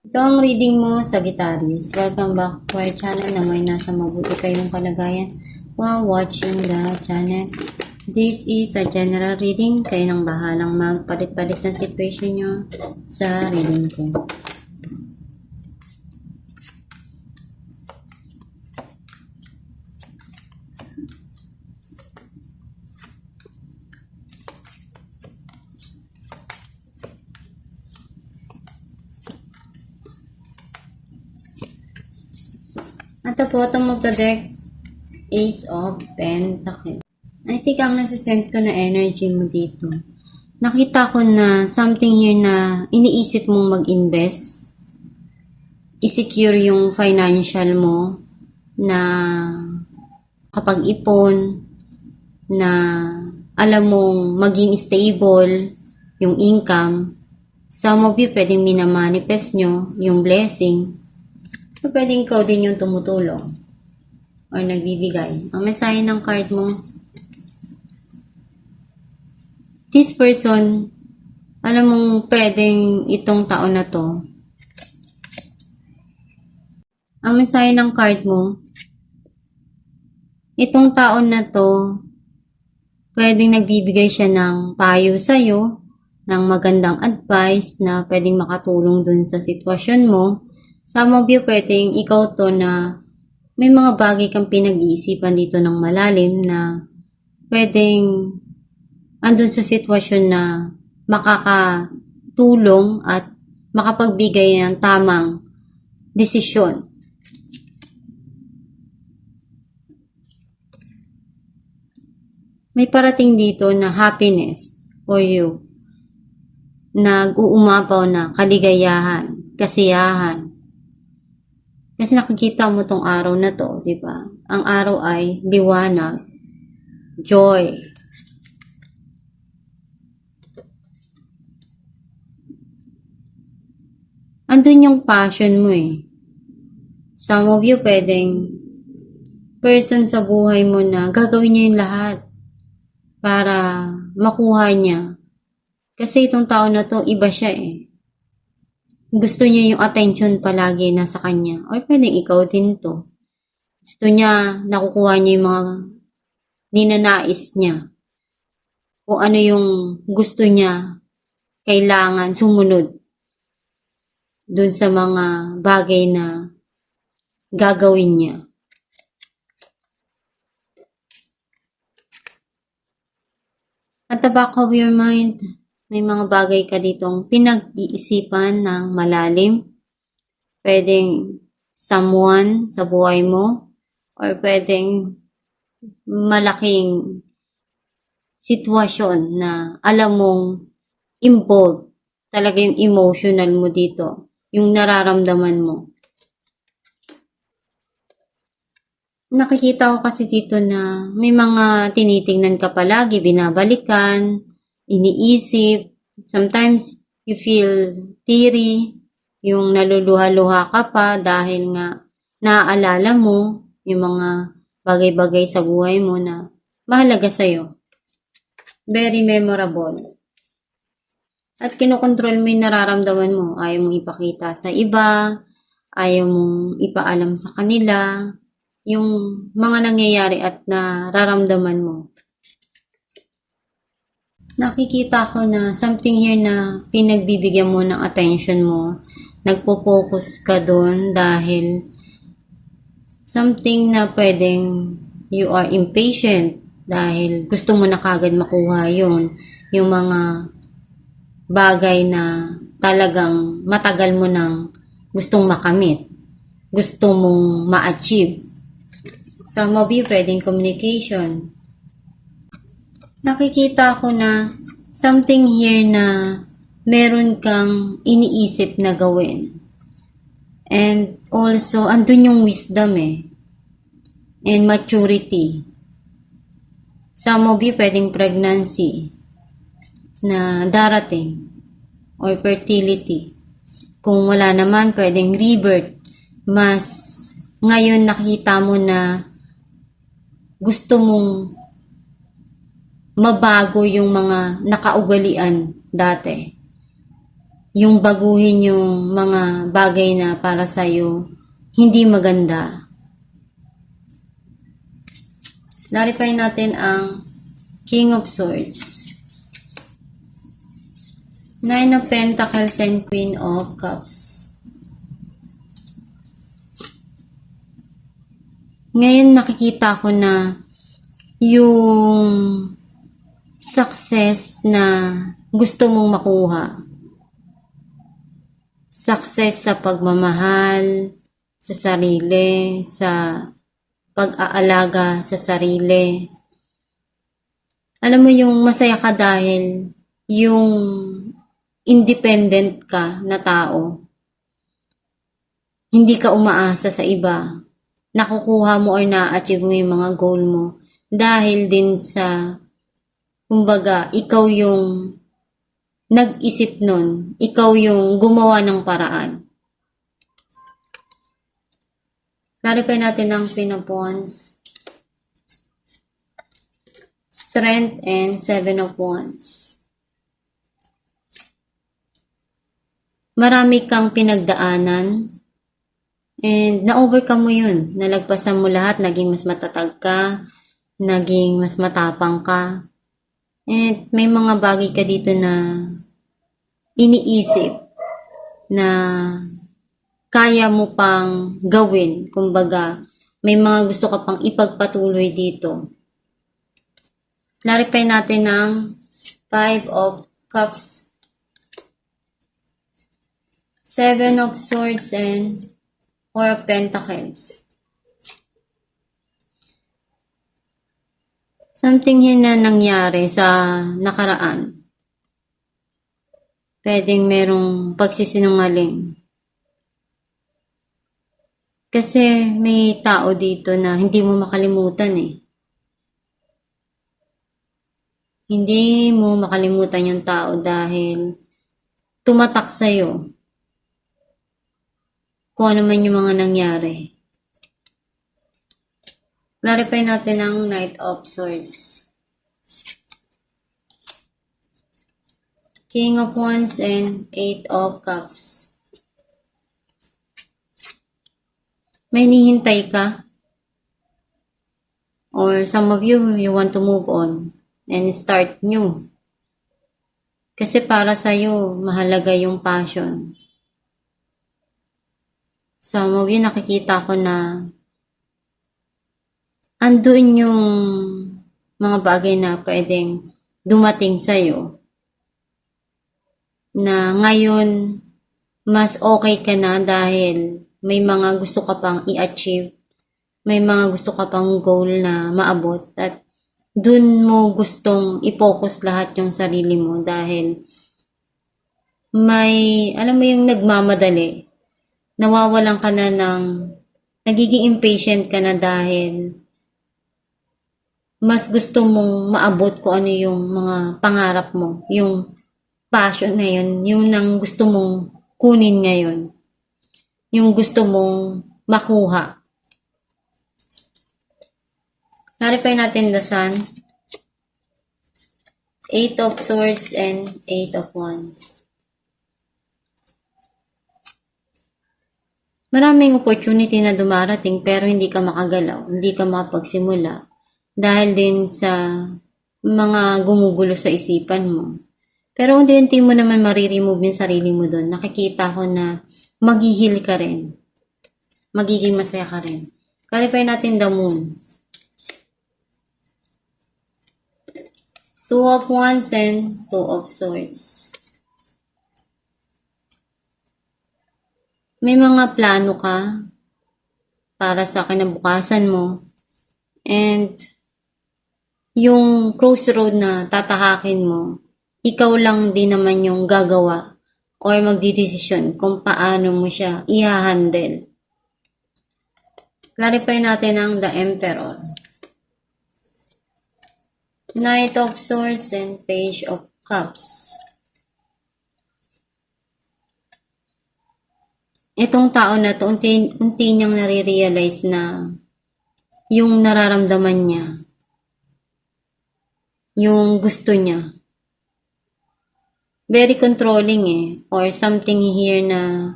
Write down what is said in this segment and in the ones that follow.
Ito ang reading mo, Sagittarius. Welcome back to our channel na may nasa mabuti kayong kalagayan while watching the channel. This is a general reading. Kayo nang bahalang magpalit-palit ng situation nyo sa reading ko. At the bottom of the deck, Ace of Pentacles. I think ang nasa-sense ko na energy mo dito. Nakita ko na something here na iniisip mong mag-invest. I-secure yung financial mo na kapag-ipon, na alam mong maging stable yung income. Some of you pwedeng minamanifest nyo yung blessing. So, pwedeng ikaw din yung tumutulong or nagbibigay. Ang mensahe ng card mo, this person, alam mong pwedeng itong taon na to. Ang mensahe ng card mo, itong taon na to, pwedeng nagbibigay siya ng payo sa'yo, ng magandang advice na pwedeng makatulong dun sa sitwasyon mo. Some of you, pwedeng ikaw to na may mga bagay kang pinag-iisipan dito ng malalim na pwedeng andun sa sitwasyon na makakatulong at makapagbigay ng tamang desisyon. May parating dito na happiness for you. Nag-uumapaw na kaligayahan, kasiyahan. Kasi nakikita mo tong araw na to, di ba? Ang araw ay liwanag, joy. Andun yung passion mo eh. Some of you pwedeng person sa buhay mo na gagawin niya yung lahat para makuha niya. Kasi itong tao na to, iba siya eh. Gusto niya yung attention palagi nasa kanya. Or pwedeng ikaw din to. Gusto niya, nakukuha niya yung mga ninanais niya. Kung ano yung gusto niya, kailangan sumunod dun sa mga bagay na gagawin niya. At the back of your mind, may mga bagay ka ditong pinag-iisipan ng malalim. Pwedeng someone sa buhay mo or pwedeng malaking sitwasyon na alam mong involved talaga yung emotional mo dito, yung nararamdaman mo. Nakikita ko kasi dito na may mga tinitingnan ka palagi, binabalikan, iniisip. Sometimes you feel teary, yung naluluha-luha ka pa dahil nga naaalala mo yung mga bagay-bagay sa buhay mo na mahalaga sa'yo. Very memorable. At kinokontrol mo yung nararamdaman mo. Ayaw mong ipakita sa iba, ayaw mong ipaalam sa kanila, yung mga nangyayari at nararamdaman mo. Nakikita ko na something here na pinagbibigyan mo ng attention mo. Nagpo-focus ka doon dahil something na pwedeng you are impatient dahil gusto mo na kagad makuha yun. Yung mga bagay na talagang matagal mo nang gustong makamit. Gusto mong ma-achieve. Some of you, pwedeng communication. Nakikita ko na something here na meron kang iniisip na gawin. And also, andun yung wisdom eh. And maturity. Some of you, pwedeng pregnancy na darating. Or fertility. Kung wala naman, pwedeng rebirth. Mas ngayon nakita mo na gusto mong mabago yung mga nakaugalian dati. yung baguhin yung mga bagay na para sa'yo hindi maganda. Clarify natin ang King of Swords, Nine of Pentacles, and Queen of Cups. Ngayon nakikita ko na yung success na gusto mong makuha. Success sa pagmamahal sa sarili, sa pag-aalaga sa sarili. Alam mo yung masaya ka dahil yung independent ka na tao. Hindi ka umaasa sa iba. Nakukuha mo or na-achieve mo yung mga goal mo dahil din sa, kumbaga, ikaw yung nag-isip nun, ikaw yung gumawa ng paraan. Clarify natin ang Queen of Wands, Strength, and Seven of Wands. Marami kang pinagdaanan, and na-overcome mo yun. Nalagpasan mo lahat, naging mas matatag ka, naging mas matapang ka. And may mga bagay ka dito na iniisip na kaya mo pang gawin. Kumbaga, may mga gusto ka pang ipagpatuloy dito. Clarify natin ang Five of Cups, Seven of Swords, and Four of Pentacles. Something here na nangyari sa nakaraan. Pwedeng merong pagsisinungaling. Kasi may tao dito na hindi mo makalimutan eh. Hindi mo makalimutan yung tao dahil tumatak sa'yo kung ano man yung mga nangyari. Clarify natin ang Knight of Swords, King of Wands, and Eight of Cups. May hinihintay ka? Or some of you want to move on and start new. Kasi para sa'yo, mahalaga yung passion. Some of you nakikita ko na andun yung mga bagay na pwedeng dumating sa'yo. Na ngayon, mas okay ka na dahil may mga gusto ka pang i-achieve. May mga gusto ka pang goal na maabot. At dun mo gustong i-focus lahat yung sarili mo dahil may, alam mo yung nagmamadali. Nawawalan ka na ng, nagiging impatient ka na dahil mas gusto mong maabot kung ano yung mga pangarap mo, yung passion na yun, yung nang gusto mong kunin ngayon, yung gusto mong makuha. Clarify natin the Sun, Eight of Swords, and Eight of Wands. Maraming opportunity na dumarating pero hindi ka makagalaw, hindi ka makapagsimula dahil din sa mga gumugulo sa isipan mo. Pero unti-unti mo naman mariremove yung sarili mo doon. Nakikita ko na maghihil ka rin. Magiging masaya ka rin. Clarify natin the Moon, Two of Wands, and Two of Swords. May mga plano ka para sa kinabukasan mo. And yung crossroad na tatahakin mo, ikaw lang din naman yung gagawa or magdidesisyon kung paano mo siya i-handle. Clarify natin ang the Emperor, Knight of Swords, and Page of Cups. Itong tao na to, unti niyang nare-realize na yung nararamdaman niya, yung gusto niya. Very controlling eh. or something here na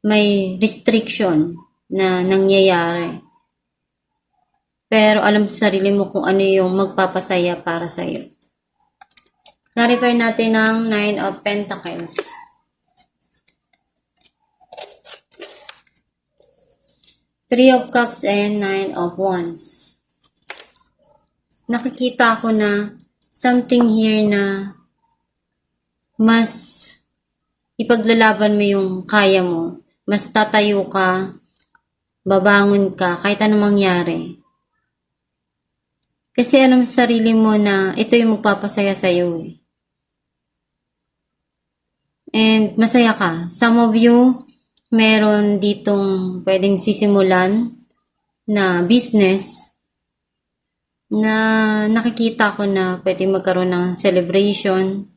may restriction na nangyayari. Pero alam sa sarili mo kung ano yung magpapasaya para sa'yo. Clarify natin ang 9 of Pentacles. Three of Cups and 9 of Wands. Nakikita ko na something here na mas ipaglalaban mo yung kaya mo. Mas tatayo ka, babangon ka, kahit anong mangyari. Kasi alam sa sarili mo na ito yung magpapasaya sa'yo eh. And masaya ka. Some of you, meron ditong pwedeng sisimulan na business na nakikita ko na pwedeng magkaroon ng celebration.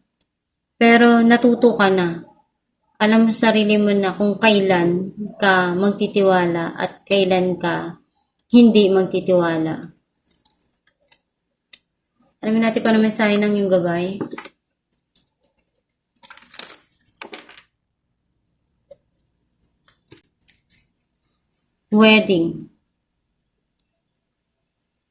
Pero natuto ka na. Alam mo sa sarili mo na kung kailan ka magtitiwala at kailan ka hindi magtitiwala. Alamin natin kung ano mensahe ng iyong gabay. Wedding.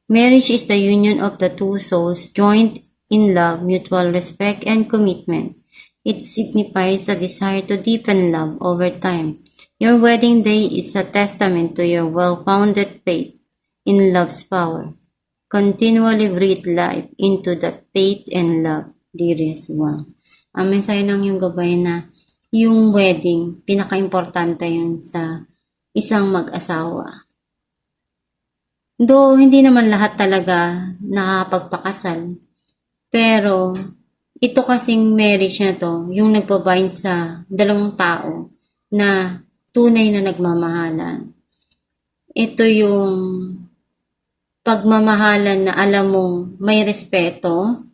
Marriage is the union of the two souls joined in love, mutual respect, and commitment. It signifies a desire to deepen love over time. Your wedding day is a testament to your well-founded faith in love's power. Continually breathe life into that faith and love, dearest one. Ang mensahe ng iyong gabay na yung wedding, pinaka-importante yun sa isang mag-asawa. Though hindi naman lahat talaga nakakapagpakasal, pero ito kasing marriage na to, yung nagbabind sa dalawang tao na tunay na nagmamahalan. Ito yung pagmamahalan na alam mong may respeto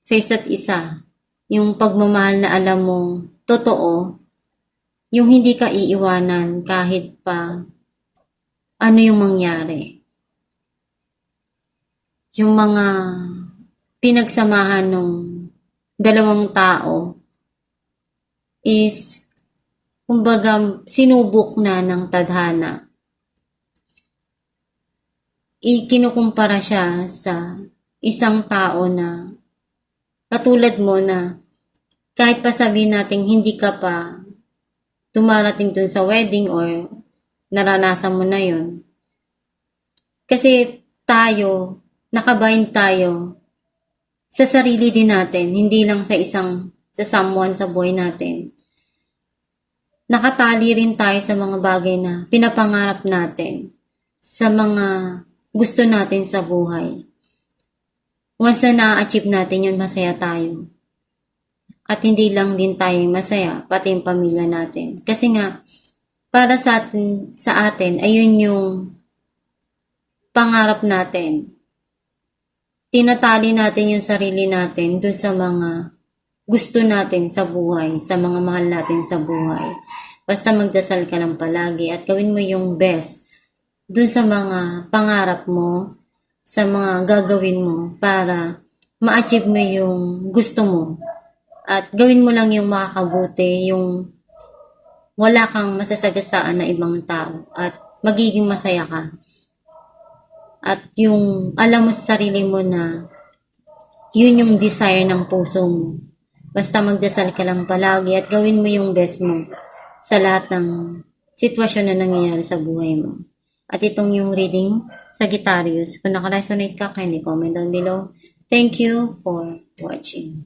sa isa't isa. Yung pagmamahal na alam mong totoo, yung hindi ka iiwanan kahit pa ano yung mangyari. Yung mga pinagsamahan ng dalawang tao is kumbaga sinubok na ng tadhana. Ikinukumpara siya sa isang tao na katulad mo na kahit pa sabihin natin hindi ka pa tumarating dun sa wedding or naranasan mo na yun. Kasi tayo, nakabind tayo sa sarili din natin, hindi lang sa someone sa buhay natin. Nakatali rin tayo sa mga bagay na pinapangarap natin, sa mga gusto natin sa buhay. Once na na-achieve natin yun, masaya tayo. At hindi lang din tayo masaya, pati yung pamilya natin. Kasi nga, para sa atin, ayun yung pangarap natin. Tinatali natin yung sarili natin dun sa mga gusto natin sa buhay, sa mga mahal natin sa buhay. Basta magdasal ka lang palagi at gawin mo yung best dun sa mga pangarap mo, sa mga gagawin mo para ma-achieve mo yung gusto mo. At gawin mo lang yung makakabuti, yung wala kang masasagasaan na ibang tao at magiging masaya ka. At yung alam mo sa sarili mo na yun yung desire ng puso mo. Basta magdasal ka lang palagi at gawin mo yung best mo sa lahat ng sitwasyon na nangyayari sa buhay mo. At itong yung reading, Sagittarius. Kung naka-resonate ka, kindly comment down below. Thank you for watching.